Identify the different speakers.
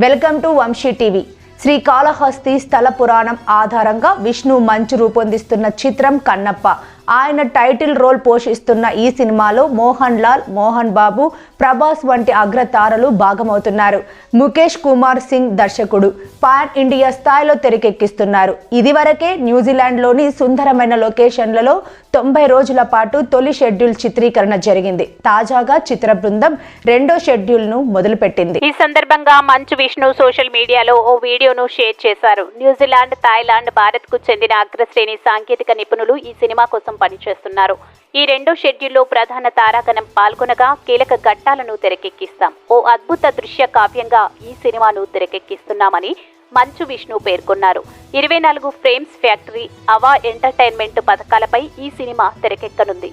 Speaker 1: Welcome to Vamsi TV. Srikalahasti స్థల పురాణం ఆధారంగా విష్ణు మంచు రూపొందిస్తున్న చిత్రం కన్నప్ప. ఆయన టైటిల్ రోల్ పోషిస్తున్న ఈ సినిమాలో మోహన్ లాల్, మోహన్ బాబు, ప్రభాస్ వంటి అగ్రతారలు భాగమవుతున్నారు. ముఖేష్ కుమార్ సింగ్ దర్శకుడు. పాన్ ఇండియా స్థాయిలో తెరకెక్కిస్తున్నారు. ఇదివరకే న్యూజిలాండ్లోని సుందరమైన లొకేషన్లలో 90 రోజుల పాటు తొలి షెడ్యూల్ చిత్రీకరణ జరిగింది. తాజాగా చిత్ర బృందం రెండో షెడ్యూల్ను మొదలుపెట్టింది.
Speaker 2: ఈ సందర్భంగా మంచు విష్ణు సోషల్ మీడియాలో ఓ వీడియోను షేర్ చేశారు. న్యూజిలాండ్, థాయిలాండ్, భారత్కు చెందిన అగ్రశ్రేణి సాంకేతిక నిపుణులు ఈ సినిమా కోసం పనిచేస్తున్నారు. ఈ రెండో షెడ్యూల్లో ప్రధాన తారాగణం పాల్గొనగా కీలక ఘట్టాలను తెరకెక్కిస్తాం. ఓ అద్భుత దృశ్య కావ్యంగా ఈ సినిమాను తెరకెక్కిస్తున్నామని మంచు విష్ణు పేర్కొన్నారు. 24 ఫ్రేమ్స్ ఫ్యాక్టరీ, అవా ఎంటర్టైన్మెంట్ పథకాలపై ఈ సినిమా తెరకెక్కనుంది.